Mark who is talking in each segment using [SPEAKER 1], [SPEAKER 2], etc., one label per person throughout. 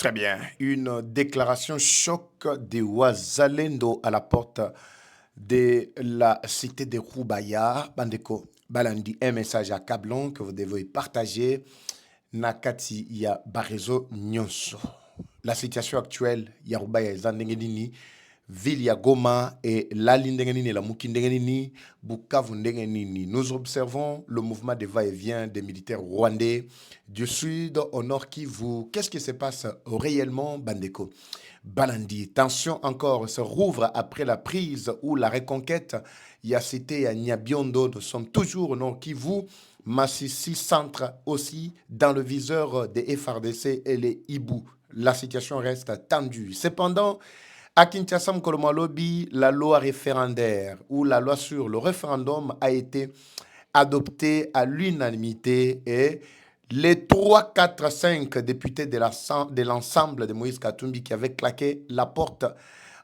[SPEAKER 1] Très bien. Une déclaration choc de Ouazalendo à la porte de la cité de Roubaya. Bandeko, Balandi, un message à Kablon que vous devez partager. Nakati ya Barezo Nyonso. La situation actuelle, ya Roubaya Zandengenini, ville ya Goma et la Lindengenini, la Mukindengenini, Bukavu Ndengenini. Nous observons le mouvement de va-et-vient des militaires rwandais du sud au nord Kivu. Qu'est-ce qui se passe réellement, Bandeko? Balandi, tension encore se rouvre après la prise ou la reconquête. Il y a cité à Nyabiondo, nous sommes toujours au nord Kivu. Massissi centre aussi dans le viseur des FRDC et les Hibou. La situation reste tendue. Cependant, à Kinshasa, Mkolomalobi, la loi référendaire ou la loi sur le référendum a été adoptée à l'unanimité et les 3, 4, 5 députés de l'ensemble de Moïse Katumbi qui avaient claqué la porte.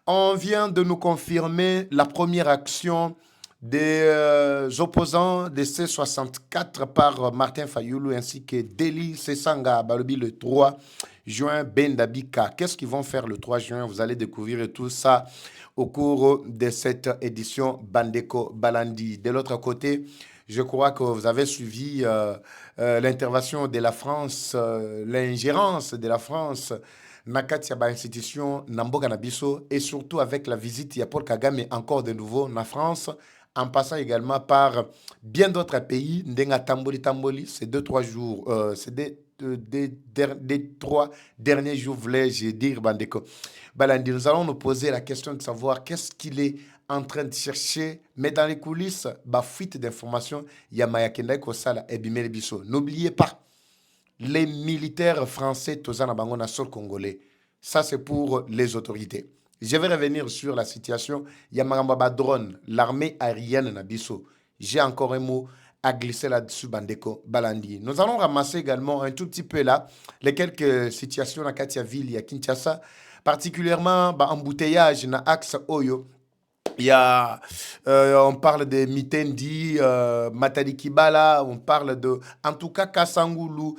[SPEAKER 1] On vient de nous confirmer la première action des opposants de C64 par Martin Fayoulou ainsi que Deli Sesanga Balobi le 3 juin Bendabika. Qu'est-ce qu'ils vont faire le 3 juin? Vous allez découvrir tout ça au cours de cette édition Bandeko Balandi. De l'autre côté, je crois que vous avez suivi l'intervention de la France, l'ingérence de la France Nakati ba institution Namboga Nabiso et surtout avec la visite de Paul Kagame encore de nouveau en France, en passant également par bien d'autres pays. Ndenga Tamboli Tamboli, c'est 2-3 jours, c'est des 3 derniers jours, voulais-je dire, Bandeko. Balandi, nous allons nous poser la question de savoir qu'est-ce qu'il est en train de chercher, mais dans les coulisses, fuite d'informations, il y a Maya Kendai Kosala et Bimele Bisso. N'oubliez pas, les militaires français, Tozana Bangona sol congolais. Ça, c'est pour les autorités. Je vais revenir sur la situation. Yamagamba drone, l'armée aérienne Nabiso. J'ai encore un mot à glisser là-dessus, Bandeko Balandi. Nous allons ramasser également un tout petit peu là les quelques situations à Katiaville et à Kinshasa, particulièrement embouteillage dans l'axe Oyo. Il y a, on parle de Mitendi, Matadi Kibala, on parle de, en tout cas, Kassangoulou.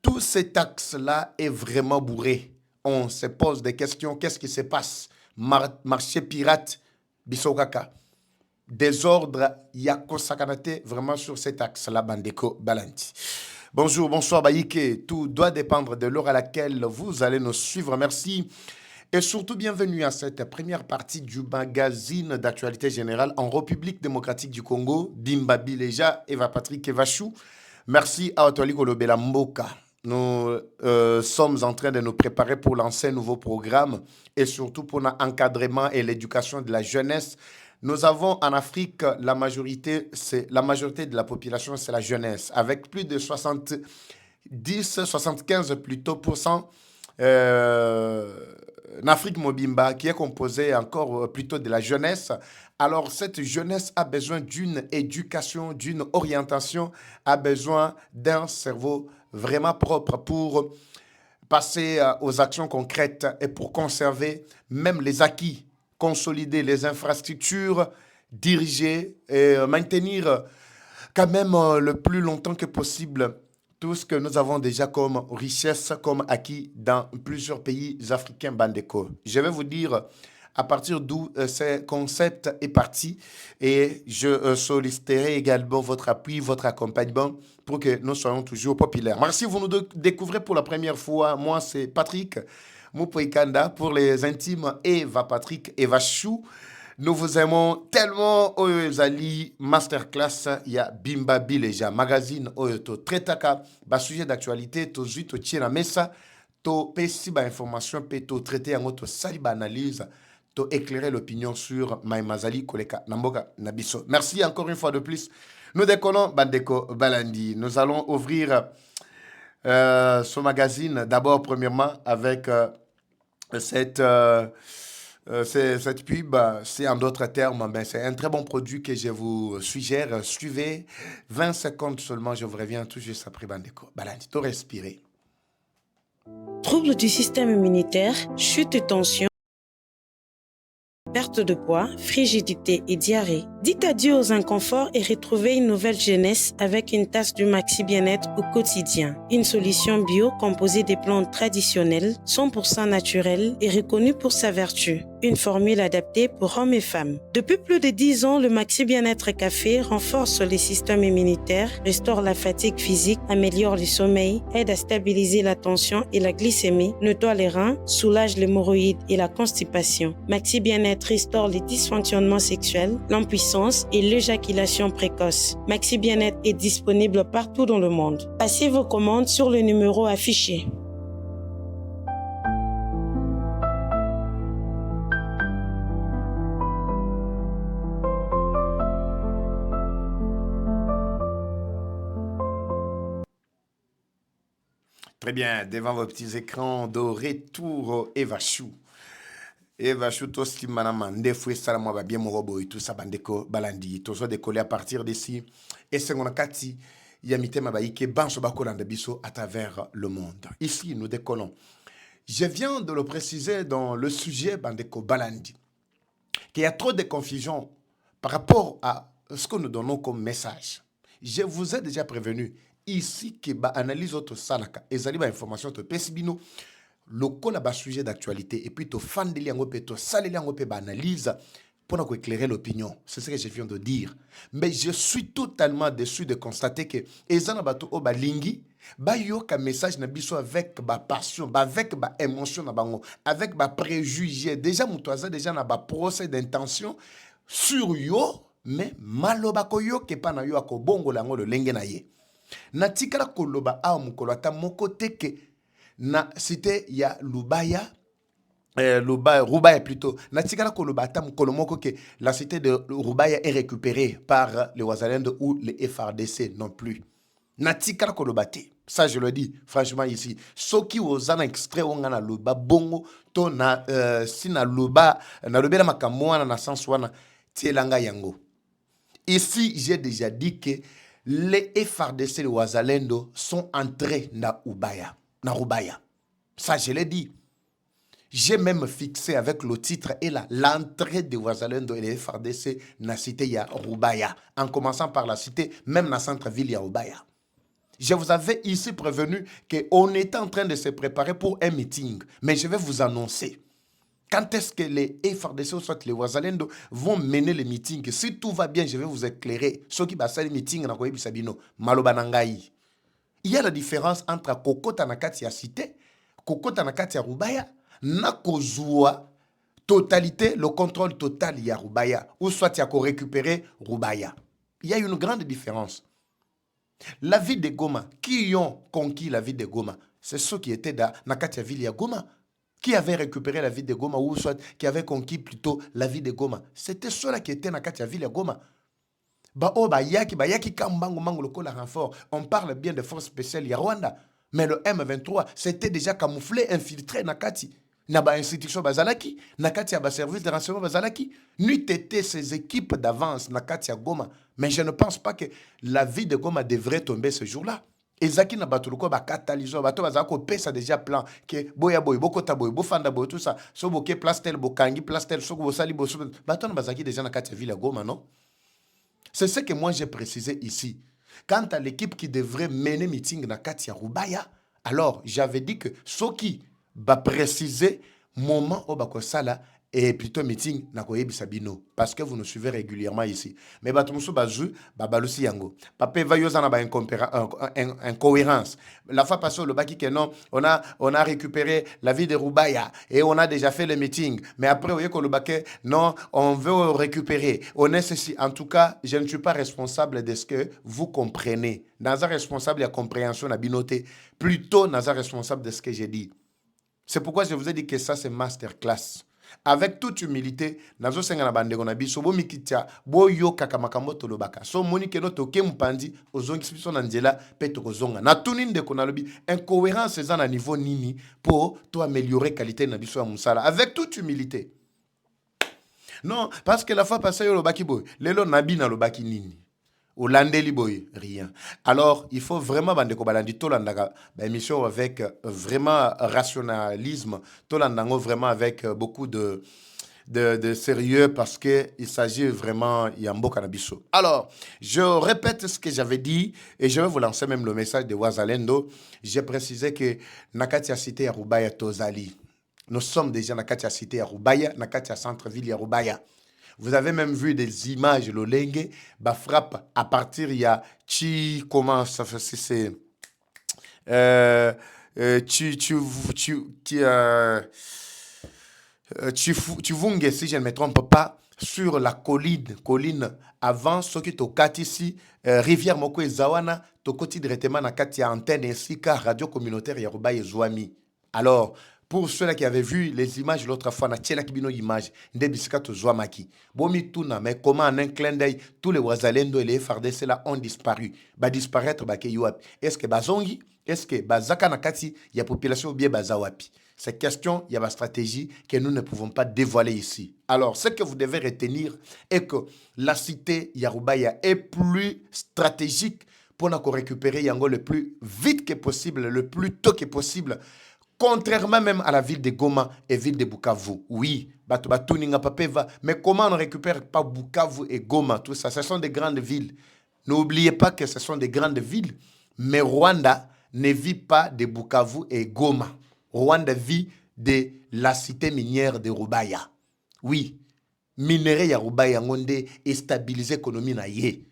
[SPEAKER 1] Tout cet axe-là est vraiment bourré. On se pose des questions. Qu'est-ce qui se passe? Marché pirate, Bisokaka. Désordre, Yako Sakanate, vraiment sur cet axe-là, Bandeko Balanti. Bonjour, bonsoir, Baïke. Tout doit dépendre de l'heure à laquelle vous allez nous suivre. Merci. Et surtout, bienvenue à cette première partie du magazine d'actualité générale en République démocratique du Congo, Bimbabi Leja, Eva Patrick Evachou. Merci à Otoli Kolobela Mboka. Nous sommes en train de nous préparer pour lancer un nouveau programme et surtout pour l'encadrement et l'éducation de la jeunesse. Nous avons en Afrique, la majorité de la population, c'est la jeunesse, avec plus de 75 plutôt pourcents. L'Afrique Mobimba, qui est composée encore plutôt de la jeunesse. Alors, cette jeunesse a besoin d'une éducation, d'une orientation, a besoin d'un cerveau vraiment propre pour passer aux actions concrètes et pour conserver même les acquis, consolider les infrastructures, diriger et maintenir quand même le plus longtemps que possible tout ce que nous avons déjà comme richesse, comme acquis dans plusieurs pays africains Bandeko. Je vais vous dire à partir d'où ce concept est parti et je solliciterai également votre appui, votre accompagnement pour que nous soyons toujours populaires. Merci, vous nous découvrez pour la première fois. Moi, c'est Patrick Moupoikanda. Pour les intimes, Eva Patrick Eva Chou. Nous vous aimons tellement. Oyezali Masterclass, il y a Bimba Bileja, magazine Oyoto Tretaka, sujet d'actualité, to zui to tchena mesa, to pesi ba information, pe to traiter en auto sali ba analyse, to éclairer l'opinion sur Maïmazali Koleka Namboka Nabiso. Merci encore une fois de plus. Nous déconnons Bandeko Balandi. Nous allons ouvrir ce magazine d'abord premièrement avec cette pub, c'est en d'autres termes, mais c'est un très bon produit que je vous suggère. Suivez 20 secondes seulement, je vous reviens tout juste après Bandeko. Balandi, tout respirer.
[SPEAKER 2] Troubles du système immunitaire, chute de tension, perte de poids, frigidité et diarrhée. Dites adieu aux inconforts et retrouvez une nouvelle jeunesse avec une tasse de Maxi Bien-être au quotidien. Une solution bio composée des plantes traditionnelles, 100% naturelles et reconnue pour sa vertu. Une formule adaptée pour hommes et femmes. Depuis plus de 10 ans, le Maxi Bien-être Café renforce les systèmes immunitaires, restaure la fatigue physique, améliore le sommeil, aide à stabiliser la tension et la glycémie, nettoie les reins, soulage l'hémorroïde et la constipation. Maxi Bien-être restaure les dysfonctionnements sexuels, l'impuissance et l'éjaculation précoce. Maxi Bien-être est disponible partout dans le monde. Passez vos commandes sur le numéro affiché.
[SPEAKER 1] Très bien, devant vos petits écrans de retour Eva Chou. Eva Chou, to stimana mande foué salamo ba bien mon robot et tout ça bandeko balandi. To so décoller à partir d'ici. Et c'est mon kati yamite mabaïke banso bakolanda biso à travers le monde. Ici, nous décollons. Je viens de le préciser dans le sujet bandeko balandi. Qu'il y a trop de confusion par rapport à ce que nous donnons comme message. Je vous ai déjà prévenu. Ici, qui ba analyse autre salaka, et zali ba information to pesibino, le col a sujet d'actualité, et puis to fan de liango pe to sale liango pe ba analyse pour nous éclairer l'opinion. C'est ce que je viens de dire. Mais je suis totalement déçu de constater que ezana bato o ba lingi ba yo ka message na biso avec ba passion, ba avec ba émotion na bango, avec ba préjugé. Déjà mutoaza déjà na ba procès d'intention sur yo, mais maloba ko yo ke pa na yo ako bongo lango le lenge na ye. Na tikala koloba a mukolo ata moko teke na cité ya Lubaya Rubaya plutôt na tikala koloba ata mukolo moko ke la cité de Rubaya est récupérée par les Wazalendo ou les FRDC non plus. Na tikala koloba te. Ça je le dis franchement ici. Soki ozana extrait ongana loba bongo to na si na loba na lobela makambo na sens wana tielanga yango. Ici j'ai déjà dit que les FRDC et les Wazalendo sont entrés dans Rubaya. Ça, je l'ai dit. J'ai même fixé avec le titre et l'entrée des Wazalendo et les FRDC dans la cité ya Rubaya. En commençant par la cité, même dans le centre-ville ya Rubaya. Je vous avais ici prévenu qu'on était en train de se préparer pour un meeting. Mais je vais vous annoncer. Quand est-ce que les FRDC ou soit les Wazalendo vont mener le meeting? Si tout va bien, je vais vous éclairer. Ceux qui passent le meeting, il y a la différence entre Kokota Nakati ya cité, Kokota Nakati ya Rubaya, Nakozua, totalité, le contrôle total ya Rubaya, ou soit ya récupérer Rubaya. Il y a une grande différence. La ville de Goma, qui ont conquis la ville de Goma? C'est ceux qui étaient dans Nakati ya ville ya Goma. Qui avait récupéré la ville de Goma ou soit qui avait conquis plutôt la ville de Goma. C'était ceux-là qui étaient dans la ville de Goma. Yaki kambango mango lokola renfort. On parle bien de forces spéciales ya Rwanda. Mais le M23, c'était déjà camouflé, infiltré Nakati. Naba institution bazalaki, Nakati a service de renseignement bazalaki. Nuit était ces équipes d'avance Nakati à Goma. Mais je ne pense pas que la ville de Goma devrait tomber ce jour-là. Ezaki na batuluko ba catalyseur bato bazako pesa déjà plan que boya boy bokota boy bofanda boy tout ça so boké place tel bokangi place tel so bo sali bo bato na bazaki déjà na kati ville Goma non. C'est ce que moi j'ai précisé ici. Quant à l'équipe qui devrait mener meeting na kati ya Rubaya, alors j'avais dit que Soki va préciser moment au bakosala et plutôt meeting na koyebi sabino parce que vous nous suivez régulièrement ici. Mais batumusu bazu babalusi yango. Papa va yozana ba incohérence. La fois passée le baki que non, on a récupéré la ville de Rubaya et on a déjà fait le meeting. Mais après voyez que le baki non, on veut récupérer. On est ceci. En tout cas, je ne suis pas responsable de ce que vous comprenez. Dans un responsable de la compréhension na binoté, plutôt dans un responsable de ce que j'ai dit. C'est pourquoi je vous ai dit que ça c'est masterclass. Avec toute humilité, nazo senga na bandeko na biso bo mikitia bo yoka kama kamoto lobaka. So moni ke no toke mpandi ozongi biso na nzela pe tokozonga. Na tuni ndeko na lobi incohérence eza na niveau nini pour to améliorer qualité na biso ya musala avec toute humilité. Non, parce que la fois passée yo lobaki boy, lelo nabi na lobaki nini. Olandeli boy, rien. Alors, il faut vraiment bandeko balandi tolandaka émission avec vraiment rationalisme, tolandango vraiment avec beaucoup de de sérieux parce qu'il s'agit vraiment Yambo Canabiso. Alors, je répète ce que j'avais dit et je vais vous lancer même le message de Wazalendo. J'ai précisé que Nakatia Cité Yarubaya Tozali. Nous sommes déjà Nakatia Cité Yarubaya, Nakatia Centre-Ville Yarubaya. Vous avez même vu des images, le Lengue, bah frappe à partir, il y a comment ça fait, c'est, euh, tu, tu, Chivunge, si je ne me trompe pas, sur la colline avant, ce qui est ici, rivière Moko et Zawana, tokoti directement na kati ya antenne ainsi qu'à radio communautaire Yaruba et Zouami. Alors, pour ceux-là qui avaient vu les images l'autre fois, na tchela kibino image, ndebisika to Zouamaki. Bomi tuna, mais comment en un clin d'œil, tous les Wazalendo et les FRDC là ont disparu. Ba disparaître, ba ke yuapi. Est-ce que bazongi? Est-ce que bazaka na kati, ya population ou bien bazawapi? Ces questions, il y a ma stratégie que nous ne pouvons pas dévoiler ici. Alors, ce que vous devez retenir est que la cité Yarubaya est plus stratégique pour nous récupérer Yango le plus vite que possible, le plus tôt que possible, contrairement même à la ville de Goma et ville de Bukavu. Oui, mais comment on ne récupère pas Bukavu et Goma, tout ça? Ce sont des grandes villes. N'oubliez pas que ce sont des grandes villes, mais Rwanda ne vit pas de Bukavu et Goma. Rwanda vit de la cité minière de Rubaya. Oui, minerai ya Rubaya ngonde et stabiliser l'économie na ye.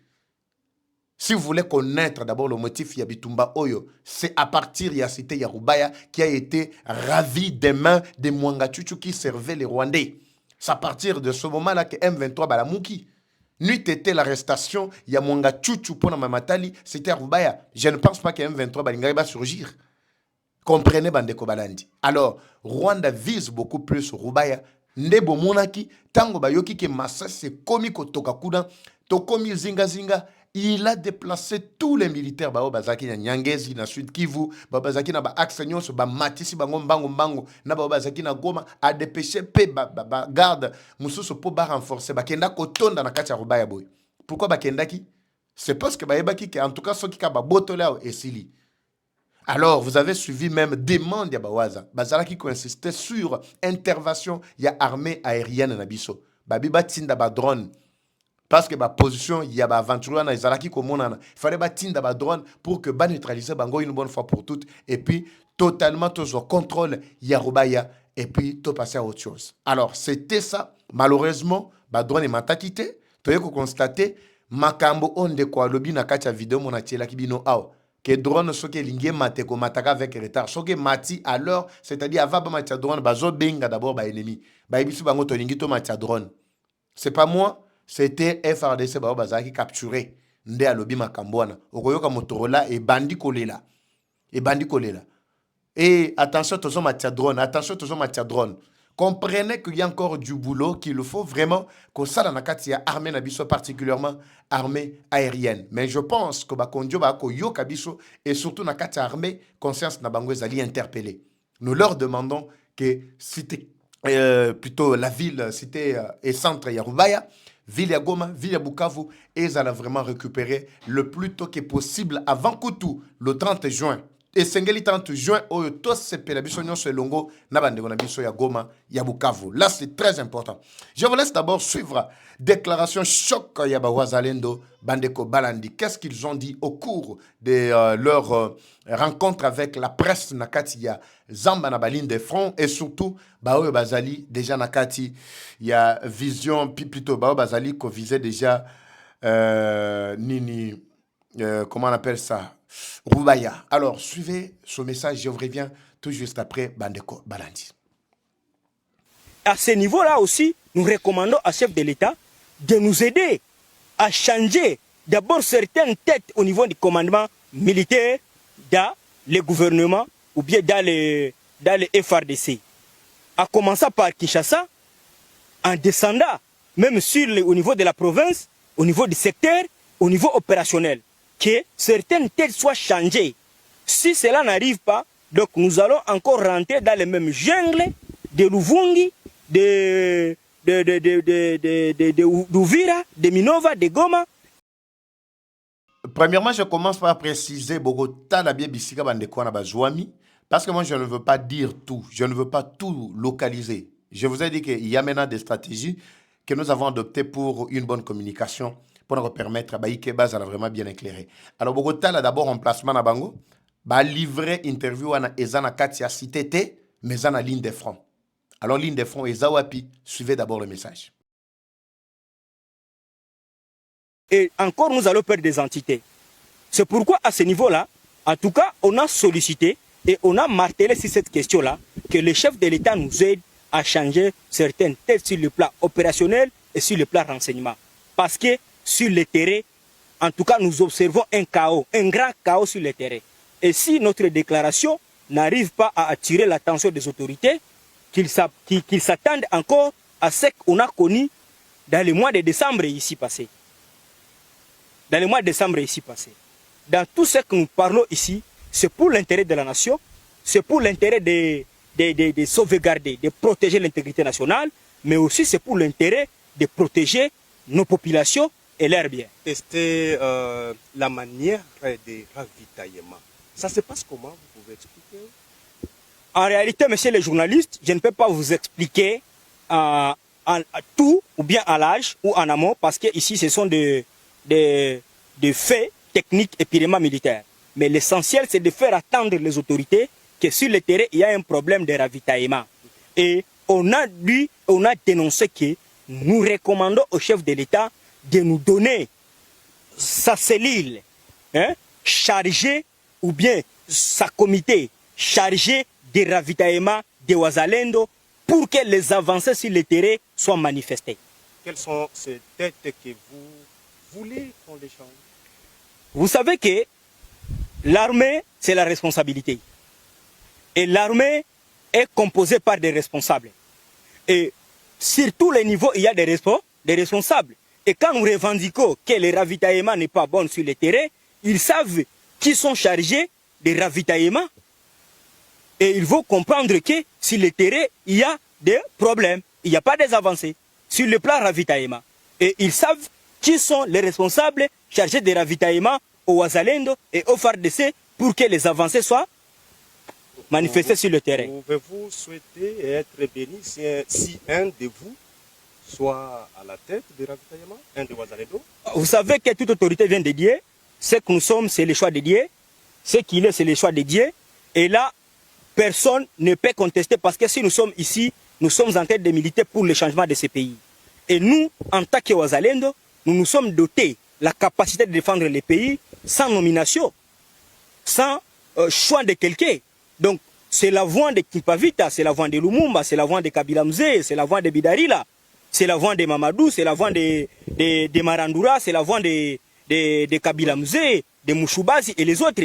[SPEAKER 1] Si vous voulez connaître d'abord le motif Yabitumba Oyo, c'est à partir de la cité ya Rubaya qui a été ravi des mains de Mwangachuchu qui servait les Rwandais. C'est à partir de ce moment-là que M23 Balamuki. Nuit était l'arrestation, il y a Mwangachuchu pour Mamatali, c'était à Rubaya. Je ne pense pas que M23 Balingari va surgir. Comprenez Bandeko Balandi. Alors, Rwanda vise beaucoup plus Rubaya. Ndebo monaki, tango bayoki ke Masasi komi kotoka kudan, tokomi zinga zinga, il a déplacé tous les militaires bao bazaki na Nyangezi na Sud Kivu, bazaki na ba axe nyonso ba matisi bango mbango na bazaki na Goma a dépêché pe ba garde mususu po ba renforcer ba kenda kotonda na kati ya Rubaya boy. Pourquoi ba kendaki? C'est parce que ba yebaki que en tout cas ceux qui ka ba botolao esili. Alors, vous avez suivi même demande ya Bawaza. Bazala qui insistait sur intervention ya armée aérienne na biso. Babiba tinda ba drone. Parce que ba position ya ba aventurier na izalaki komona. Il fallait ba tinda ba drone pour que ba neutraliser bango une bonne fois pour toutes et puis totalement toujours contrôle ya Rubaya et puis tout passer à autre chose. Alors, c'était ça. Malheureusement, ba drone est matakité. Tu as constaté makambo onde kwa lobi na kacha vidéo mona tiela kibino ao. Que drone soke lingue mate ko mataka avec retard soke mati à l'heure, c'est-à-dire avant matia drone bazo benga d'abord ba ennemi ba ibisu bango to lingi to matia drone. C'est pas moi, c'était FRDC ba bazaki capturé nde alobi makambwana okoyoka motorola et bandi kolela et attention tozo matia drone. Comprenez qu'il y a encore du boulot, qu'il faut vraiment que ça dans la katia armée nabiso, particulièrement armée aérienne. Mais je pense que Bakondio Bako Yo Kabiso et surtout na katia armée, conscience Nabango Zali interpellé. Nous leur demandons que cité, plutôt la ville, cité et centre Yarubaya, ville ya Goma, ville ya Bukavu, et ils allaient vraiment récupérer le plus tôt que possible avant Koutou, le 30 juin. Et Sengeli 30 juin, tous ces pélabisognons se longo, nabande gonabiso ya Goma, ya Bukavu. Là, c'est très important. Je vous laisse d'abord suivre déclaration choc ya Wazalendo, Bandeko Balandi. Qu'est-ce qu'ils ont dit au cours de leur rencontre avec la presse Nakati ya Zamba na baline des fronts et surtout Bao Bazali, déjà Nakati, il y a vision, plutôt Bao Bazali qu'on visait déjà Nini, comment on appelle ça? Rubaya. Alors, suivez ce message, je vous reviens tout juste après Bandeko Balandi.
[SPEAKER 3] À ce niveau-là aussi, nous recommandons à chef de l'État de nous aider à changer d'abord certaines têtes au niveau du commandement militaire dans le gouvernement ou bien dans les FRDC. À commencer par Kinshasa, en descendant même au niveau de la province, au niveau du secteur, au niveau opérationnel. Que certaines têtes soient changées. Si cela n'arrive pas, donc nous allons encore rentrer dans les mêmes jungles de Luvungi, d'Uvira, de Minova, de Goma.
[SPEAKER 1] Premièrement, je commence par préciser Bogota la Bisika Bandeko na Bazouami, parce que moi je ne veux pas dire tout, je ne veux pas tout localiser. Je vous ai dit qu'il y a maintenant des stratégies que nous avons adoptées pour une bonne communication, pour nous permettre que base vraiment bien éclairé. Alors, Bogota, là d'abord en placement à Bango, livrer interview à Ezana Katia Cité, mais en ligne de front. Alors, ligne de front, Ezawapi, suivez d'abord le message.
[SPEAKER 3] Et encore, nous allons perdre des entités. C'est pourquoi, à ce niveau-là, en tout cas, on a sollicité et on a martelé sur cette question-là que le chef de l'État nous aide à changer certaines têtes sur le plan opérationnel et sur le plan renseignement. Parce que sur le terrain, en tout cas, nous observons un chaos, un grand chaos sur le terrain. Et si notre déclaration n'arrive pas à attirer l'attention des autorités, qu'ils s'attendent encore à ce qu'on a connu dans le mois de décembre ici passé. Dans le mois de décembre ici passé. Dans tout ce que nous parlons ici, c'est pour l'intérêt de la nation, c'est pour l'intérêt de sauvegarder, de protéger l'intégrité nationale, mais aussi c'est pour l'intérêt de protéger nos populations et leurs biens.
[SPEAKER 4] Tester la manière de ravitaillement. Ça se passe comment? Vous pouvez expliquer?
[SPEAKER 3] En réalité, monsieur le journaliste, je ne peux pas vous expliquer à tout, ou bien à l'âge, ou en amont, parce que ici, ce sont des faits techniques et purement militaires. Mais l'essentiel, c'est de faire attendre les autorités que sur le terrain, il y a un problème de ravitaillement. Et on a dénoncé que nous recommandons au chef de l'État de nous donner sa cellule chargée, ou bien sa comité chargée de ravitaillement de Wazalendo pour que les avancées sur le terrain soient manifestées.
[SPEAKER 4] Quelles sont ces têtes que vous voulez qu'on les change?
[SPEAKER 3] Vous savez que l'armée, c'est la responsabilité. Et l'armée est composée par des responsables. Et sur tous les niveaux, il y a des responsables. Et quand nous revendiquons que le ravitaillement n'est pas bon sur le terrain, ils savent qui sont chargés de ravitaillement. Et il faut comprendre que sur le terrain, il y a des problèmes. Il n'y a pas des avancées sur le plan ravitaillement. Et ils savent qui sont les responsables chargés de ravitaillement au Wazalendo et au FARDC pour que les avancées soient manifestées sur le terrain.
[SPEAKER 4] Pouvez-vous souhaiter être béni si un de vous soit à la tête du ravitaillement, un de Wazalendo?
[SPEAKER 3] Vous savez que toute autorité vient de Dieu. Ce que nous sommes, c'est le choix de Dieu. Ce qu'il est, c'est le choix de Dieu. Et là, personne ne peut contester parce que si nous sommes ici, nous sommes en tête de militer pour le changement de ce pays. Et nous, en tant que Wazalendo, nous nous sommes dotés la capacité de défendre le pays sans nomination, sans choix de quelqu'un. Donc, c'est la voix de Kimpavita, c'est la voix de Lumumba, c'est la voix de Kabila Mzee, c'est la voix de Bidarila, c'est la voix de Mamadou, c'est la voix de Marandura, c'est la voix de Kabila Mzee, de Mouchoubazi et les autres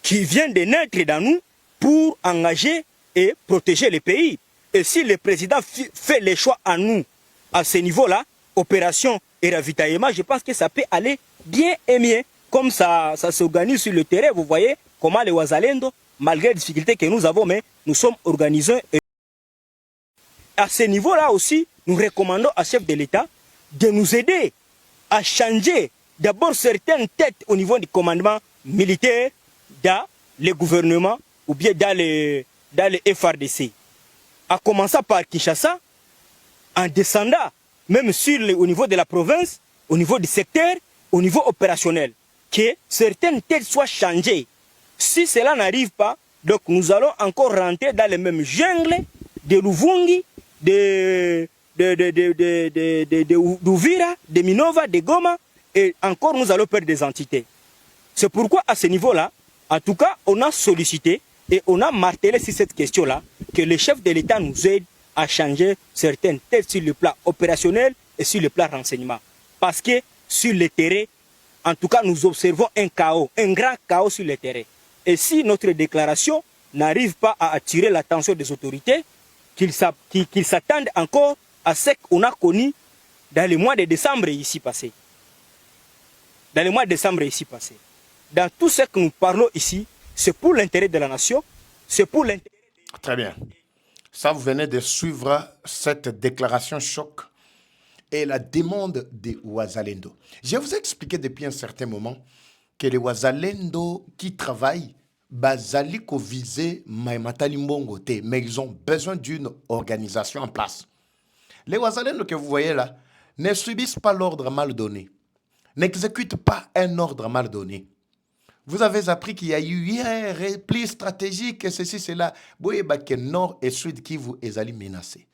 [SPEAKER 3] qui viennent de naître dans nous pour engager et protéger le pays. Et si le président fait les choix à nous, à ce niveau-là, opération et ravitaillement, je pense que ça peut aller bien et mieux. Comme ça s'organise sur le terrain, vous voyez comment les Wazalendo, malgré les difficultés que nous avons, mais nous sommes organisés. Et à ce niveau-là aussi, nous recommandons au chef de l'État de nous aider à changer d'abord certaines têtes au niveau du commandement militaire dans le gouvernement ou bien dans le FARDC. À commencer par Kinshasa, en descendant même au niveau de la province, au niveau du secteur, au niveau opérationnel, que certaines têtes soient changées. Si cela n'arrive pas, donc nous allons encore rentrer dans les mêmes jungles de Luvungi, d'Uvira, de Minova, de Goma, et encore nous allons perdre des entités. C'est pourquoi à ce niveau-là, en tout cas, on a sollicité et on a martelé sur cette question-là que le chef de l'État nous aide à changer certaines têtes sur le plan opérationnel et sur le plan renseignement. Parce que sur le terrain, en tout cas, nous observons un chaos, un grand chaos sur le terrain. Et si notre déclaration n'arrive pas à attirer l'attention des autorités, qu'ils s'attendent encore à ce qu'on a connu dans le mois de décembre ici passé. Dans le mois de décembre ici passé. Dans tout ce que nous parlons ici, c'est pour l'intérêt de la nation, c'est pour l'intérêt...
[SPEAKER 1] Très bien. Ça, vous venez de suivre cette déclaration choc et la demande des Wazalendo. Je vous ai expliqué depuis un certain moment que les Wazalendo qui travaillent bazali ko viser Matali Mbongo te, mais ils ont besoin d'une organisation en place. Les Wazalendo que vous voyez là ne subissent pas l'ordre mal donné, n'exécutent pas un ordre mal donné. Vous avez appris qu'il y a eu un repli stratégique, et ceci, cela. Vous voyez que Nord et Sud qui vous est menacés.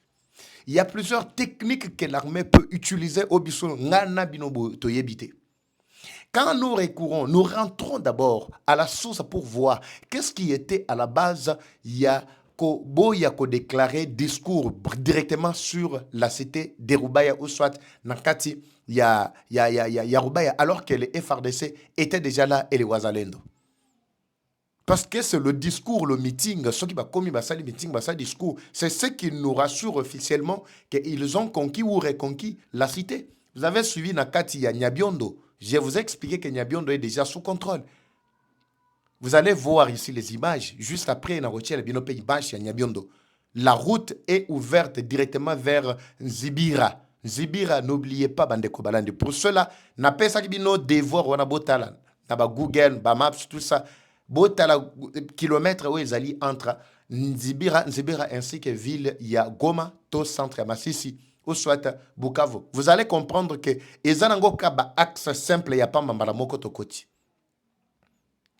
[SPEAKER 1] Il y a plusieurs techniques que l'armée peut utiliser au biso ngana binobo toyebite. Quand nous recourons, nous rentrons d'abord à la source pour voir qu'est-ce qui était à la base. Il y a déclaré discours directement sur la cité de Rubaya ou soit Nakati. Il y a Rubaya alors que les FRDC étaient déjà là et les Wazalendo. Parce que c'est le discours, le meeting, ceux qui va commis le meeting, ça discours, c'est ce qui nous rassure officiellement qu'ils ont conquis ou reconquis la cité. Vous avez suivi Nakati, il y a Nyabiondo. Je vous ai expliqué que Nyabiondo est déjà sous contrôle. Vous allez voir ici les images. Juste après, la route est ouverte directement vers Nzibira. Nzibira, n'oubliez pas, Bandeko Balandi. Pour cela, n'a pas ça qui nos devoirs, on a botala, n'a Google, Maps, tout ça. Botala kilomètres où ils allaient entre Nzibira ainsi que ville, il y a Goma, to centre Massissi, ou soit Bukavu. Vous allez comprendre que Ezanango Kaba axe simple, il n'y a pas Mambalamoko Tokoti.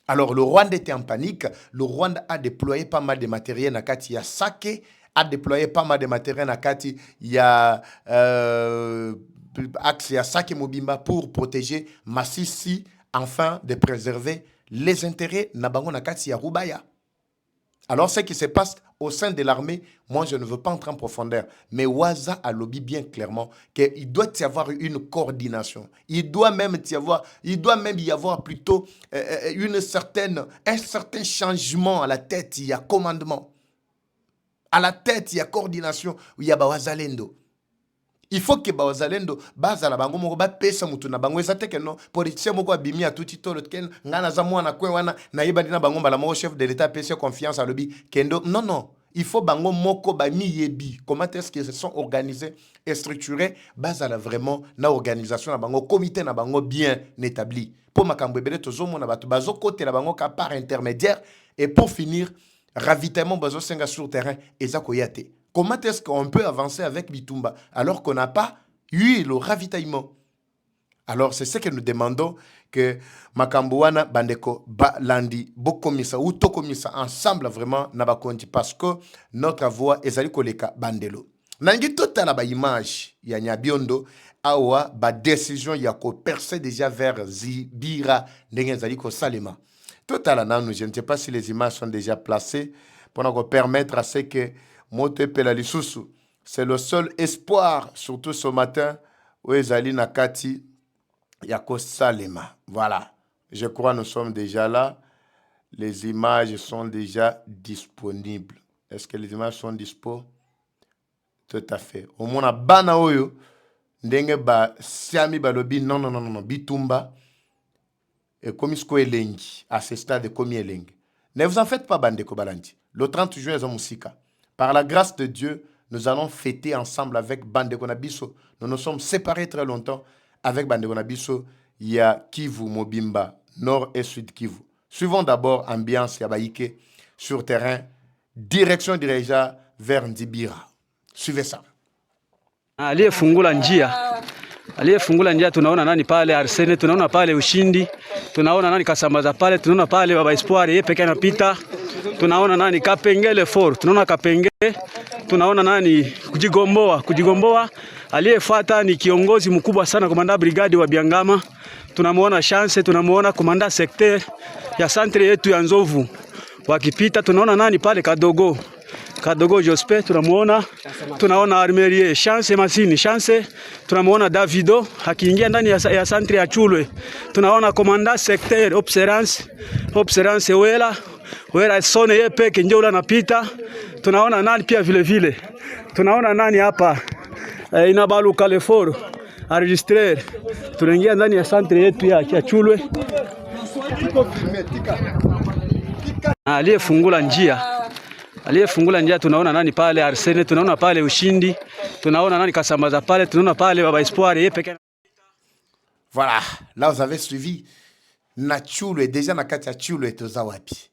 [SPEAKER 1] Alors, le Rwanda était en panique. Le Rwanda a déployé pas mal de matériel. Il y a Sake, a déployé pas mal de matériel. Il y a Sake Mobimba pour protéger Massissi, afin de préserver les intérêts Nabango Nakati ya Rubaya. Alors, ce qui se passe au sein de l'armée, moi, je ne veux pas entrer en profondeur. Mais Waza a lobby bien clairement qu'il doit y avoir une coordination. Il doit même y avoir plutôt un certain changement à la tête. Il y a commandement. À la tête, il y a coordination. Il y a Wazalendo. Il faut que Wazalendo base la bango moko ba pesa mutu na bango ezate que non politicien moko abimi atuti tolo ken ngana za mwana kwe wana na yeba dina bango bala moko chef de l'état pesa confiance à lobby kendo non, il faut bango moko ba mi yebi comment est-ce qu'ils se sont organisés et structurés base la vraiment na organisation na bango comité na bango bien établi pour makambo ebele tozo mona batu bazo côté la bango ka par intermédiaire et pour finir ravitaillement bazo senga sur terrain ezako yate. Comment est-ce qu'on peut avancer avec Bitumba alors qu'on n'a pas eu le ravitaillement? Alors, c'est ce que nous demandons que Makambouana, Bandeko, Balandi, Bokomisa ou Tokomisa, ensemble vraiment, Nabakonti, parce que notre voix est allée koleka Bandelo. Nangi tota la image, ya Nyabiondo, awa, décision, ya ko percer déjà vers Zibira, ndenge zali ko Salema. Tota la nanou, je ne sais pas si les images sont déjà placées pour nous permettre à ce que c'est le seul espoir, surtout ce matin, où Ezali Nakati Yako Salema. Voilà. Je crois que nous sommes déjà là. Les images sont déjà disponibles. Est-ce que les images sont dispo? Tout à fait. Au moins, on bana oyo. Ndenge ba siami balobi non. Bitumba. Et comme isko elengi. À ce stade, comme elengi. Ne vous en faites pas, Bandeko Balandi. Le 30 juin, ils ont Moussika. Par la grâce de Dieu, nous allons fêter ensemble avec Bandeko Nabiso. Nous nous sommes séparés très longtemps. Avec Bandeko Nabiso, il y a Kivu, Mobimba, Nord et Sud Kivu. Suivons d'abord ambiance Yabaïke sur terrain. Direction déjà vers Ndibira. Suivez ça.
[SPEAKER 5] Aliyefungula njia tunaona nani pale Arsene, tunaona pale Ushindi, tunaona nani Kasambaza pale, tunaona pale Baba Espoir yeye pekee anapita. Tunaona nani Kapengele Fort, tunaona Kapengele, tunaona nani Kujigomboa. Aliyefuata ni kiongozi mkubwa sana komanda brigadi wa Biangama. Tunamuona Chance, tunamuona komanda secteur ya centre yetu ya Nzovu. Wakipita tunaona nani pale Kadogo Jospe, tunaona Armerie Chance Masini Chance, tunamuona Davido akiingia ndani ya centre ya Chulwe. Tunaona komanda secteur Observance Wera Sone yeye peke ndio anapita. Tunaona nani pia vile. Tunaona nani hapa Inabaluka Lefort enregistrer. Tunaingia ndani ya centre yetu ya Chulwe. Aliyefungula njia tunaona nani pale Arsene, tunaona pale Ushindi, tunaona nani Kasambaza pale, tunaona pale Baba Espoir yeye peke.
[SPEAKER 1] Voilà, là vous avez suivi na Chulwe, déjà na kati ya Chulwe toza wapi.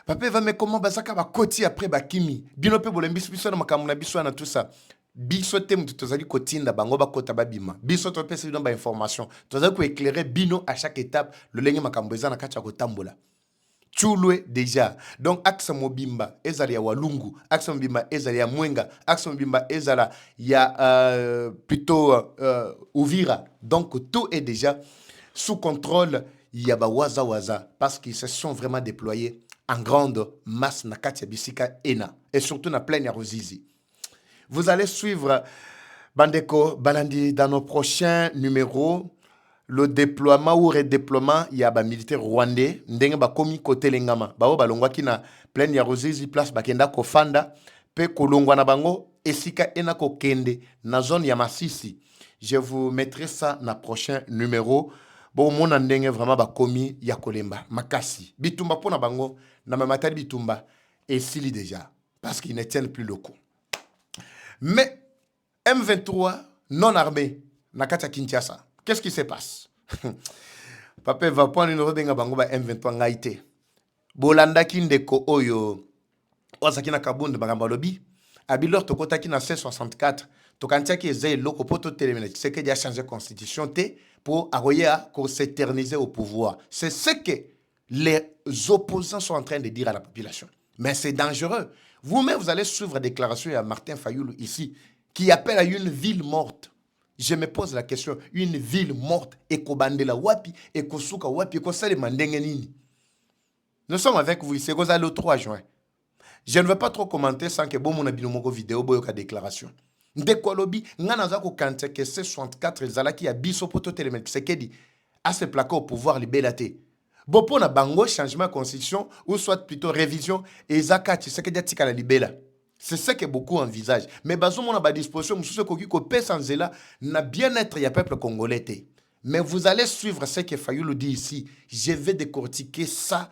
[SPEAKER 1] Papa va me comment basaka ba koti après ba kimi. Bino pe bolembi biso na makambo na biso na tout ça. Biso tem tozali kotinda bango ba kota ba bima. Biso to pesa bino ba information. Tozali ko éclairer bino à chaque étape le lenge makambo eza na kacha ko tambola. Tchulwe déjà. Donc axe mobimba ezali ya walungu, axe mobimba ezali ya mwenga, axe mobimba ezala ya plutôt Uvira. Donc tout est déjà sous contrôle ya ba waza parce qu'ils se sont vraiment déployés en grande masse na katia bisika ena et surtout na plaine ya Ruzizi. Vous allez suivre Bandeko Balandi dans nos prochains numéros. Le déploiement ou redéploiement ya ba militaire rwandais ndenge ba komi côté lengama bao balongwa ki na plaine ya Ruzizi place bakenda kofanda pe kolongwa na bango esika ena ko kende na zone ya Masisi. Je vous mettrai ça na prochain numéro. Bon mon ndenge vraiment ba komi ya kolemba makasi bitumba pona bango na mamatali bitumba et sili déjà parce qu'ils ne tiennent plus le coup. Mais M23 non armé na kata Kinshasa. Qu'est-ce qui se passe? Papa va prendre une robenga bango ba M23 ngaite. Bolanda kindeko oyo osaki na kabunde bagamba lobi. Abilor tokota ki na C64 tokantia ki ezai loko poto telemena c'est que dia changer constitution te pour aroya pour s'éterniser au pouvoir. C'est ce que les opposants sont en train de dire à la population. Mais c'est dangereux. Vous-même vous allez suivre la déclaration à Martin Fayoulou ici qui appelle à une ville morte. Je me pose la question, une ville morte, ekobandela wapi, ekosuka wapi, ekosale mandenge nini. Nous sommes avec vous ici, le 3 juin. Je ne veux pas trop commenter sans que bon mon abinomoko vidéo boyoka déclaration. Ndekolobi, ngana zako kante que C64 zalaki ya biso poto telemet sekedi à se plaquer au pouvoir libélaté. Bopo na bango changement de constitution ou soit plutôt révision et zakati sekedi tika la libéla. C'est ce que beaucoup envisagent. Mais bazo mon a disposition, monsieur Koki ko pesanzela na bien-être ya peuple congolais. Mais vous allez suivre ce que Fayoulou dit ici. Je vais décortiquer ça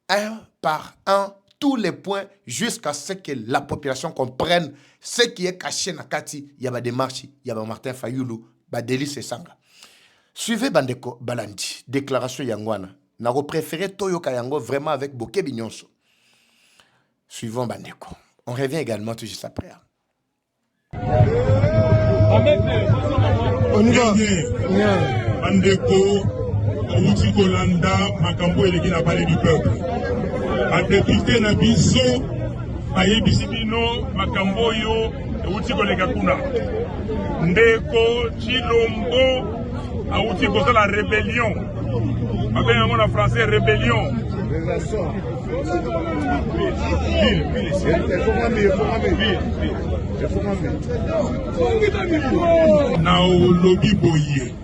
[SPEAKER 1] un par un, tous les points, jusqu'à ce que la population comprenne ce qui est caché na kati. Il y a ba démarche, il y a ba Martin Fayoulou, ba Délice Sanga. Suivez Bandeko Balandi, déclaration Yangwana. Na préféré Toyoka Yango vraiment avec Boké Bignonso. Suivons Bandeko. On revient également tout juste après.
[SPEAKER 6] On y va. Bandeko, Outi Kolanda, Makambo et n'a parlé du peuple. A député Nabiso, Aye Bisibino, Makambo yo, Outi Kolekakuna. Ndeko, Chilombo, Outi Kosa la rébellion. Avec un mot en français, rébellion. Na lobby boye.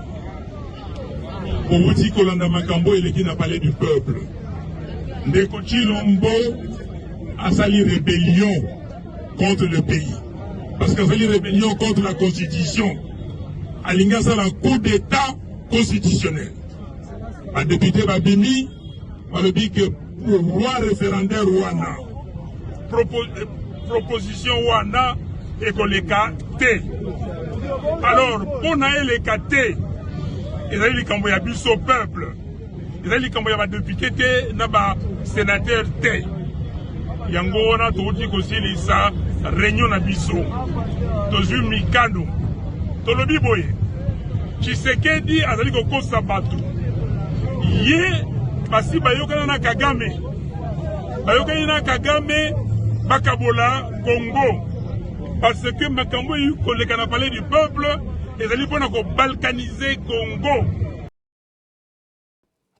[SPEAKER 6] Outi Kolanda Makambo et qui n'a parlé du peuple. Ndeko Chilombo a sali rébellion contre le pays. Parce qu'il a sali rébellion contre la constitution. Alinga sa la coup d'état constitutionnel. A député Babini, on a dit que le roi référendaire Wana, proposition Wana et qu'on les T. Alors, pour naïe les T, ils ont dit qu'on a bis au peuple. Ils ont dit qu'on a député T, n'a sénateur T. Yango on a tout dit aussi les sa réunion na biso. Tozu Mikano. Tolobi boye. Tshisekedi a dit qu'on sabatu. Yé, basi bayokana na Kagame. Bayokana na Kagame, Bakabola, Congo. Parce que Makambo yu koleka na parler du peuple, et ils pour balkaniser Congo.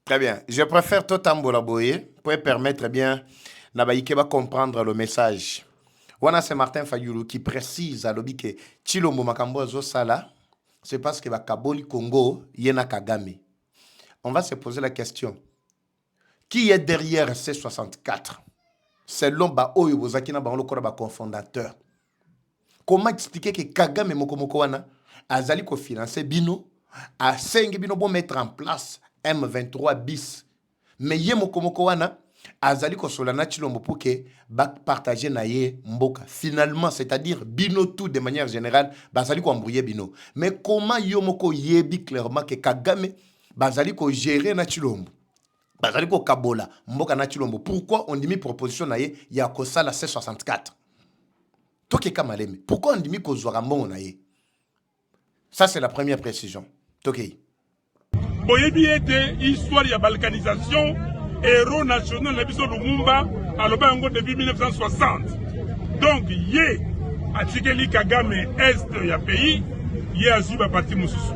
[SPEAKER 1] Très bien. Je préfère Totambola Boye pour permettre bien Nabaïkeba comprendre le message. Wana c'est Martin Fayoulou qui précise à l'obi que Chilombo Makambo zo sala, c'est parce que Bakaboli Congo yena Kagame. On va se poser la question. Qui est derrière C64? C'est l'homme Oyo Bozakina Bango Koraba cofondateur. Comment expliquer que Kagame Mokomoko wana azali ko financer bino a 5 bino pour mettre en place M23 bis. Mais ye Mokomoko wana azali ko solana Chilombo pour que partager na ye mboka. Finalement, c'est-à-dire bino tout de manière générale, bazali ko embrouiller bino. Mais comment yo moko yebi clairement que Kagame bazali ko gérer na Chilombo. bazali ko kabola mboka na Chilombo. Pourquoi on dit proposition na ye ya kosala C64? Toke kamaleme. Pourquoi on dit ko zwara mbongo na ye? Ça c'est la première précision. Toke.
[SPEAKER 6] Boyebi ete histoire ya balkanisation héros national na biso Lumumba aloba yango depuis 1960. Donc ye atikeli Kagame est ya pays ye azuba parti mususu.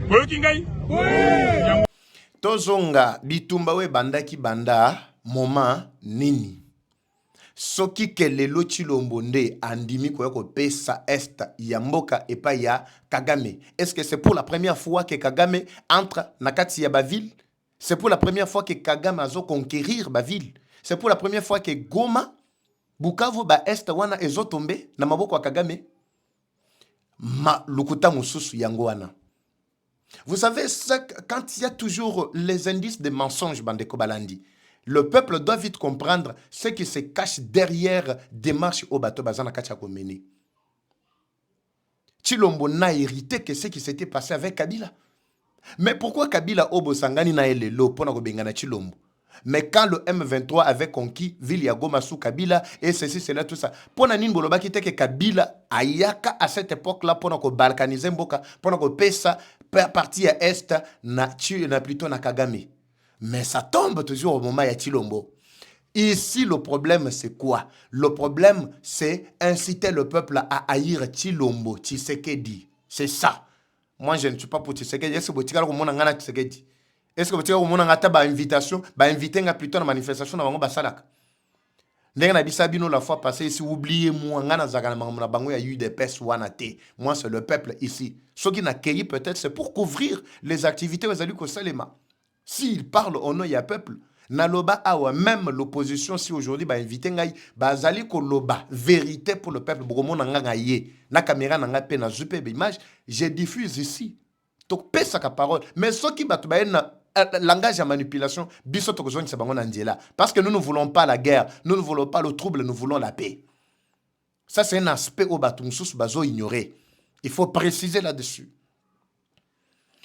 [SPEAKER 6] Boyoki ngai? Oui.
[SPEAKER 1] Tozonga bitumba we bandaki banda moment nini soki kelelo Chilombo nde andimi ko pesa est ya mboka epa ya Kagame. Est-ce que c'est pour la première fois que Kagame entre na kati ya Baville? C'est pour la première fois que Kagame azo conquérir Baville? C'est pour la première fois que Goma, Bukavu ba est wana ezo tombe na maboko ya Kagame? Ma lukuta mususu yango wana. Vous savez, quand il y a toujours les indices de mensonges, Bandeko Balandi, le peuple doit vite comprendre ce qui se cache derrière des marches au bateau Bazana Kachakomene. Chilombo n'a hérité que ce qui s'était passé avec Kabila. Mais pourquoi Kabila Obo Sangani na elelo pona ko bengana Chilombo? Mais quand le M23 avait conquis ville ya Goma sous Kabila et ceci, cela, tout ça, pona nin boloba ki te que Kabila ayaka à cette époque-là pona ko balkaniser mboka, pona ko pesa partie à est na plutôt na Kagame. Mais ça tombe toujours au moment ya Chilombo. Ici, le problème, c'est quoi? Le problème, c'est inciter le peuple à haïr Chilombo, Tshisekedi. C'est ça. Moi, je ne suis pas pour Tshisekedi. Est-ce que vous avez dit Tshisekedi? Est-ce que vous avez dit invitation? Inviter plutôt une manifestation dans le Salak. La fois passée, si vous oubliez, moi, il y a eu des pestes. Moi, c'est le peuple ici. Ce qui n'a cueilli peut-être, c'est pour couvrir les activités aux alus Salema. S'il parle au nom du peuple, Naloba awa même l'opposition si aujourd'hui invité ngai bazali ko loba vérité pour le peuple bogomo nanga ngaye na caméra nanga pe na zupe image je diffuse ici donc pesa ka parole mais ce qui batu ba na langage de manipulation biso to kozoni se bango na ndiela parce que nous ne voulons pas la guerre, nous ne voulons pas le trouble, nous voulons la paix. Ça c'est un aspect au batu mususu bazo ignorer. Il faut préciser là-dessus.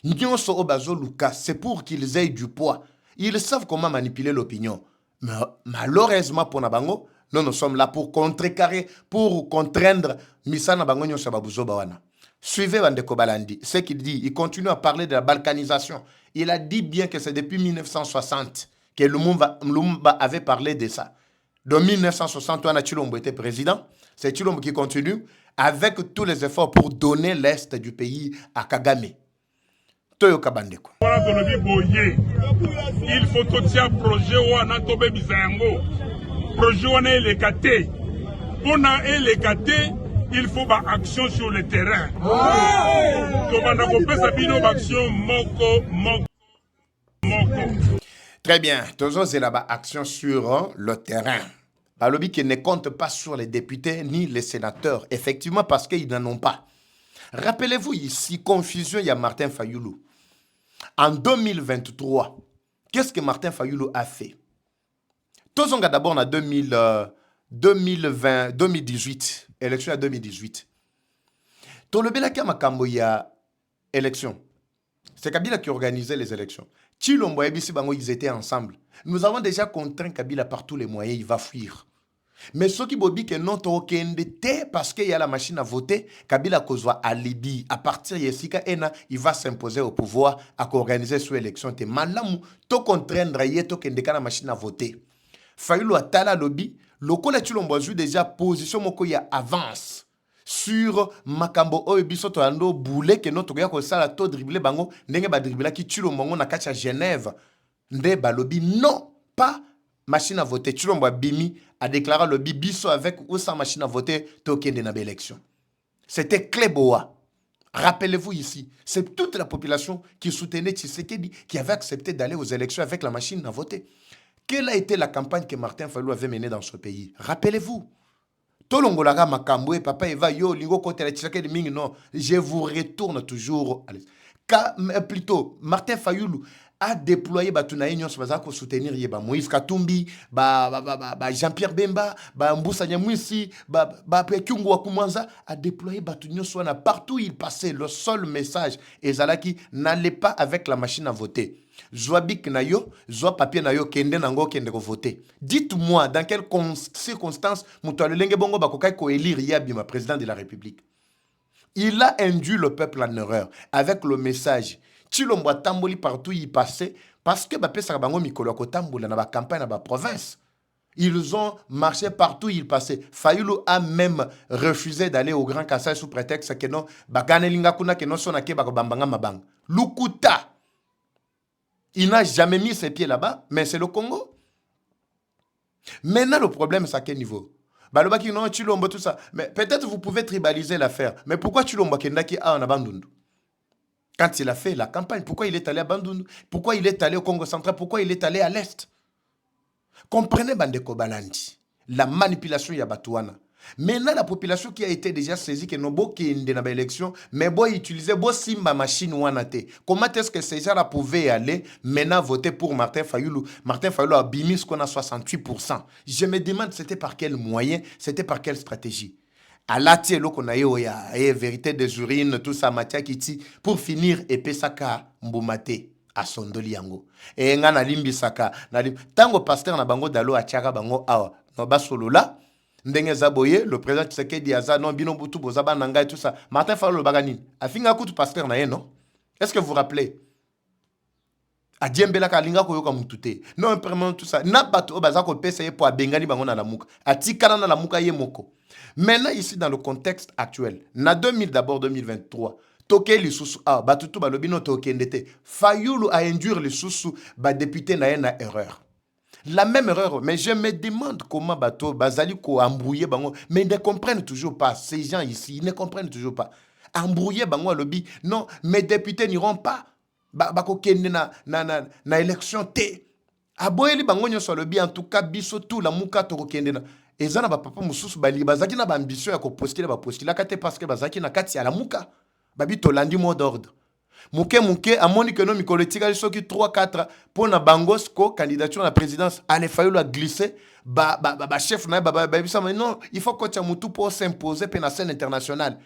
[SPEAKER 1] Nyonso obazo luka c'est pour qu'ils aient du poids. Ils savent comment manipuler l'opinion. Mais malheureusement pour Nabango, nous sommes là pour contrecarrer, pour contraindre Misana Bango Nyo Sababuzo Bawana. Suivez Bandeko Balandi. Ce qu'il dit, il continue à parler de la balkanisation. Il a dit bien que c'est depuis 1960 que Lumumba avait parlé de ça. De 1960, on a Chilombo était président. C'est Chilombo qui continue avec tous les efforts pour donner l'est du pays à Kagame. Il
[SPEAKER 6] faut tout un projet wana tobe bisango. Projet wana elekate. Pour na elekate, il faut ba action sur le terrain. Tobanda ko pesa bino ba action moko.
[SPEAKER 1] Très bien. Toujours c'est là-bas action sur le terrain. Balobi qui ne compte pas sur les députés ni les sénateurs. Effectivement parce qu'ils n'en ont pas. Rappelez-vous ici, confusion, il y a Martin Fayoulou. En 2023, qu'est-ce que Martin Fayoulou a fait? Tous on a d'abord en 2018, élection à 2018. Tout le Belaka Makambo y a élection. C'est Kabila qui organisait les élections. Chilombo et Bissi Bango, ils étaient ensemble. Nous avons déjà contraint Kabila par tous les moyens, il va fuir. Mais ceux qui bobi que non t'es parce qu'il y a la machine à voter, Kabila kozwa alibi à partir de Yesika Ena, il va s'imposer au pouvoir à organiser son élection. Te malamu to contraindre yeto kende la machine à voter. Fayoulou atala lobby, lokola Chilombo a déjà position moko ya avance sur makambo o biso to ando boule que notre gars ko sala to dribbler bango ndenge ba dribbler ki Chilombo na kati à Genève. Nde ba lobby non pas machine à voter. Chilombo Bimi a déclaré le bibiso avec ou sans machine à voter token de nabe élection. C'était Kleboa. Rappelez-vous ici, c'est toute la population qui soutenait Tshisekedi qui avait accepté d'aller aux élections avec la machine à voter. Quelle a été la campagne que Martin Fayulu avait menée dans ce pays? Rappelez-vous. Tolongolaga Makambwe, papa Eva yo lingo kote la Tshisekedi mingi non, je vous retourne toujours. Plutôt Martin Fayulu a déployé batuna union pour soutenir yeba Moïse Katumbi Jean-Pierre Bemba Mbusa Nyamwisi Kyungu Wakumwanza a déployé batunion soit partout où il passait. Le seul message ezalaki n'allez pas avec la machine à voter. Zoabik na yo, zoa papier na yo kende nango kende ko voter. Dites-moi dans quelles circonstances Moutoualelenge Bongo bakokai ko élire Yabima président de la République. Il a induit le peuple en erreur avec le message Chilombo tamboli partout y passait parce que pesa bango mikolo ko tambola na ba campagne na ba province. Ils ont marché partout où ils passaient. Fayulu a même refusé d'aller au Grand Kassai sous prétexte que non baganelinga kuna que non sonake ba bambanga mabang. Lukuta. Il n'a jamais mis ses pieds là-bas, mais c'est le Congo. Maintenant le problème c'est à quel niveau? Balobaki non Chilombo tout ça. Mais peut-être vous pouvez tribaliser l'affaire. Mais pourquoi Chilombo kendaki a en abandonne? Quand il a fait la campagne, pourquoi il est allé à Bandundu? Pourquoi il est allé au Congo central? Pourquoi il est allé à l'Est? Comprenez, Bandeko Balandi, la manipulation Yabatouana. Maintenant, la population qui a été déjà saisie, que nos beaux qui ont dans l'élection, mais bon, utiliser beau simba machine ouanate. Comment est-ce que ces gens-là pouvaient aller maintenant voter pour Martin Fayulu? Martin Fayulu a bimi ce qu'on a 68%. Je me demande c'était par quel moyen, c'était par quelle stratégie. À l'ati qu'on a eu vérité des urines tout ça matia kiti pour finir epé saka mbumate à sondoli yango et ngana limbi saka na tango pasteur na bango dalo a tiaka bango awa no basolola ndenge zaboye le président Tshisekedi aza non bino butu bozaba nanga et tout ça Martin Fayulu bagani afinga kutu pasteur na ye non est-ce que vous vous rappelez a diembela ka linga ko yoka mutute non vraiment tout ça na bato bazako pesa ye po abengani bango na lamuka atikana na lamuka ye moko. Maintenant, ici, dans le contexte actuel, na 2000 d'abord 2023, toke li susu a batutu balobino toke ndete. Fayulu a induire les susu ba député na na erreur. La même erreur, mais je me demande comment bato bazali ko embrouiller bango, mais ils ne comprennent toujours pas. Ces gens ici, ils ne comprennent toujours pas. Embrouiller bango lobby, non, mes députés n'iront pas. Bako kende na élection té. Aboyeli bango nyoso lobby en tout cas biso tout la muka to kende na. Ezana ba papa mususu bali bazaki na ba ambition ya ko postuler ba postuler kate parce que bazaki na kati ya la muka babi to landi mot d'ordre muke amoni que no mikoletika soki 3 4 pour na bangosko candidature à la présidence allez Fayulu a glissé ba chef na ba bisa non il faut que mutu pour s'imposer pe na scène internationale.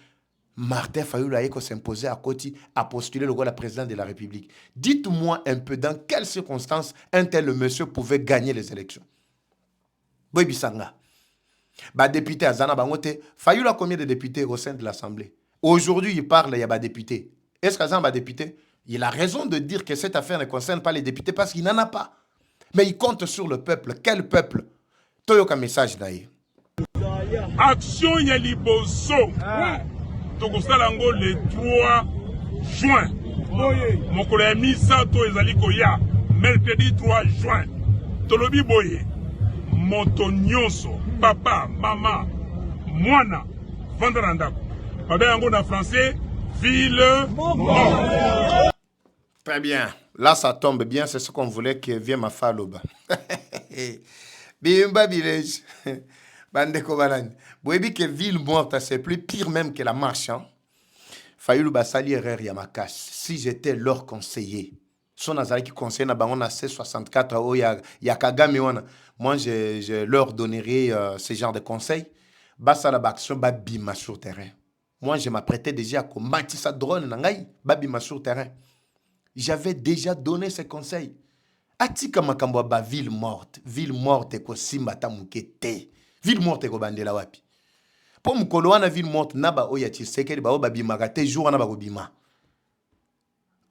[SPEAKER 1] Martin Fayulu a s'imposer à Koti à postuler le rôle de président de la République. Dites-moi un peu dans quelles circonstances un tel monsieur pouvait gagner les élections. Boy Bisanga. Député Azana Bangote, Fayulu a combien de députés au sein de l'Assemblée? Aujourd'hui, il parle, il y a député. Est-ce qu'Azana a député? Il a raison de dire que cette affaire ne concerne pas les députés parce qu'il n'en a pas. Mais il compte sur le peuple. Quel peuple? Toyoka message d'ailleurs.
[SPEAKER 6] Action Yaliboso. Tokosalango le 3 juin. Mon collègue Misato Ezalikoya, mercredi 3 juin. Tolobi Boye. Montonyonso, papa, maman, moana, Vandarandako. Babé Ango en français, ville morte.
[SPEAKER 1] Très bien. Là, ça tombe bien. C'est ce qu'on voulait que vienne ma faloba. Bimba village. Bandeko Balani. Boebi que ville morte, c'est plus pire même que la marche. Hein? Fayulu Basali erreur Yamakas. Si j'étais leur conseiller. Son azali qui conseille na bango na C64 o ya Kagame wana. Moi je leur donnerai ce genre de conseils. Basa la action ba bima sur terrain. Moi je m'apprêtais déjà à combattre sa drone nangai ba bima sur terrain. J'avais déjà donné ces conseils. Atika makambo ba ville morte ko simba ta mukete. Ville morte ko bandela wapi. Po mukolo wana ville morte na ba o ya Tshisekedi ba o ba bima ka te jour na ba ko bima.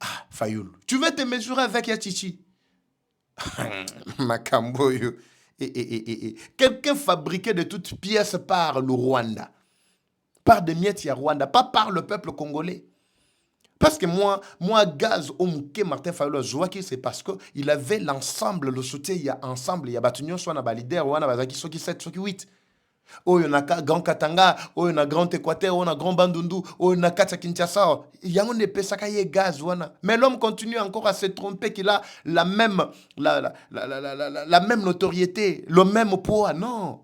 [SPEAKER 1] Ah, Fayulu, tu veux te mesurer avec Yachichi? Makamboyo. Quelqu'un fabriqué de toutes pièces par le Rwanda. Par des miettes à Rwanda, pas par le peuple congolais. Parce que moi gaz au mouké Martin Fayulu, je vois que c'est parce qu'il avait l'ensemble, le soutien, il y a ensemble, il y a Batunyon, soit na leader, ou na bazaki, soit qui 7, soit qui 8. Oh, il y a Grand Katanga, oh, il y a Grand Équateur, oh, il y a Grand Bandundu, oh, il y a Katsa Kinshasa. Il y a un épée sakaye gaz. Mais l'homme continue encore à se tromper qu'il a la même notoriété, le même poids. Non.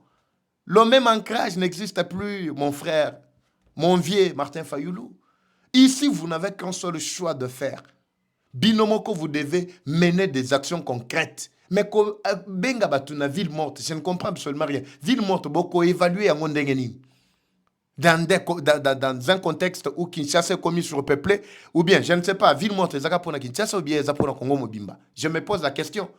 [SPEAKER 1] Le même ancrage n'existe plus, mon frère, mon vieux Martin Fayulu. Ici, vous n'avez qu'un seul choix de faire. Binomoko, vous devez mener des actions concrètes. Mais quand benga batuna ville morte, je ne comprends absolument rien. Ville morte, beaucoup évaluer à mon dans un contexte où Kinshasa est commis surpeuplé, ou bien, je ne sais pas, ville morte, Zaka pour Kinshasa ou bien Zaka pour Congo Mobimba. Je me pose la question.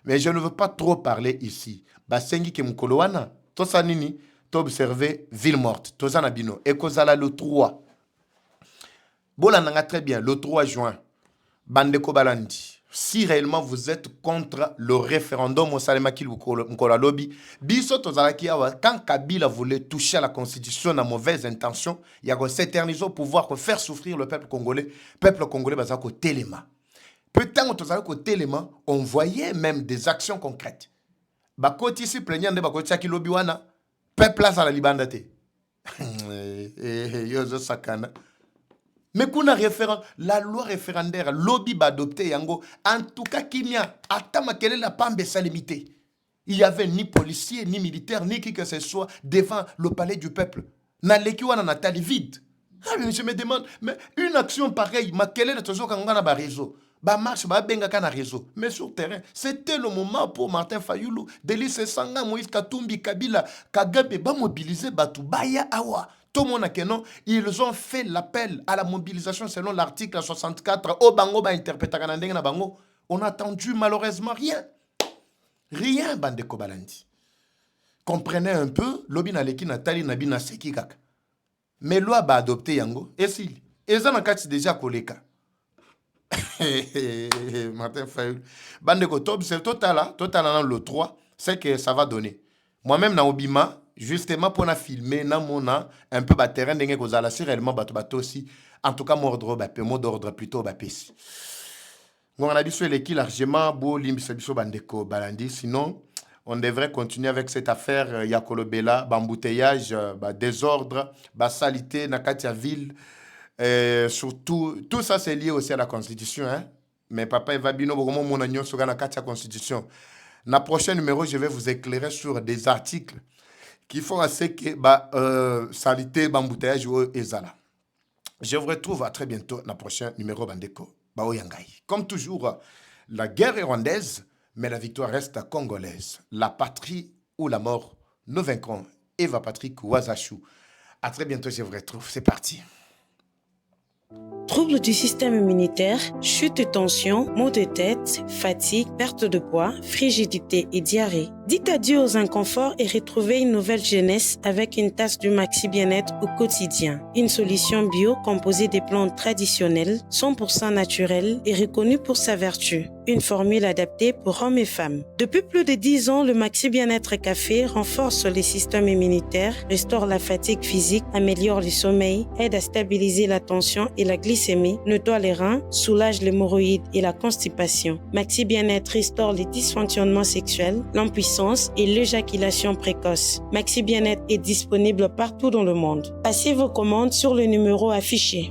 [SPEAKER 1] Mais je ne veux pas trop parler ici. Basengi ke mukolowana, to sanini, to observer ville morte, to zanabino, et kozala le 3. Bola nanga très bien, le 3 juin, Bandeko Balandi. Si réellement vous êtes contre le référendum au Salemaki Mkola Lobby, biso tozalaki awa, quand Kabila voulait toucher à la constitution à mauvaise intention, il y a s'éterniser au pouvoir pour faire souffrir le peuple congolais bazako téléma. Peut-être tozalaki téléma, on voyait même des actions concrètes. Bakoti si plaignant de bakoti aki lobby wana, peuple à la libandate. Yozo sakana. Mais qu'on a la loi référendaire, lobby va adopter yango. En tout cas, Kimia, attends, quelle est la pambe salimité? Il n'y avait ni policier, ni militaire, ni qui que ce soit devant le palais du peuple. Na lekiwa na tali vide. Ah, mais je me demande, mais une action pareille, ma quelle est le toujours quand on a un réseau? Ba marche, ba benga kana réseau. Mais sur terrain, c'était le moment pour Martin Fayoulou, Délice Sanga, Moïse Katumbi, Kabila, Kagame, ba mobiliser Batu, Baya Awa. Tout le monde a que non, ils ont fait l'appel à la mobilisation selon l'article 64. Au bango ba interpréter na bango. On a attendu malheureusement rien. Rien, Bandeko Balandi. Comprenez un peu, lobi na leki na tali na bina seki kaka. Mais loi ba adopté yango. Et si, ils ont déjà koleka. Martin Fayul. Bandeko top, c'est total dans le 3, c'est que ça va donner. Moi-même, na Obima, justement pour filmer, na mona un peu bas terrain d'engé kozala si réellement bato aussi. En tout cas, mot d'ordre plutôt bapesi. On a dit sur l'équipe largement beau limbisabiso bandeko balandi. Sinon, on devrait continuer avec cette affaire Yakolo Bella, bambouteillage, désordre, salité, nakatia ville. Surtout, tout ça c'est lié aussi à la Constitution. Hein? Mais papa Eva Bino, comment mon agnon sera dans la Constitution. Dans le prochain numéro, je vais vous éclairer sur des articles qui font assez que salité, bambouteillage ou ezala. Je vous retrouve à très bientôt dans le prochain numéro Bandeko. Comme toujours, la guerre est rwandaise, mais la victoire reste congolaise. La patrie ou la mort, nous vaincrons. Eva Patrick Ouazachou. À très bientôt, je vous retrouve. C'est parti.
[SPEAKER 2] Troubles du système immunitaire, chute de tension, maux de tête, fatigue, perte de poids, frigidité et diarrhée. Dites adieu aux inconforts et retrouvez une nouvelle jeunesse avec une tasse du Maxi Bien-être au quotidien. Une solution bio composée des plantes traditionnelles, 100% naturelles et reconnue pour sa vertu. Une formule adaptée pour hommes et femmes. Depuis plus de 10 ans, le Maxi Bien-être Café renforce les systèmes immunitaires, restaure la fatigue physique, améliore le sommeil, aide à stabiliser la tension et la glycémie, nettoie les reins, soulage l'hémorroïde et la constipation. Maxi Bien-être restaure les dysfonctionnements sexuels, l'impuissance et l'éjaculation précoce. Maxi Bien-être est disponible partout dans le monde. Passez vos commandes sur le numéro affiché.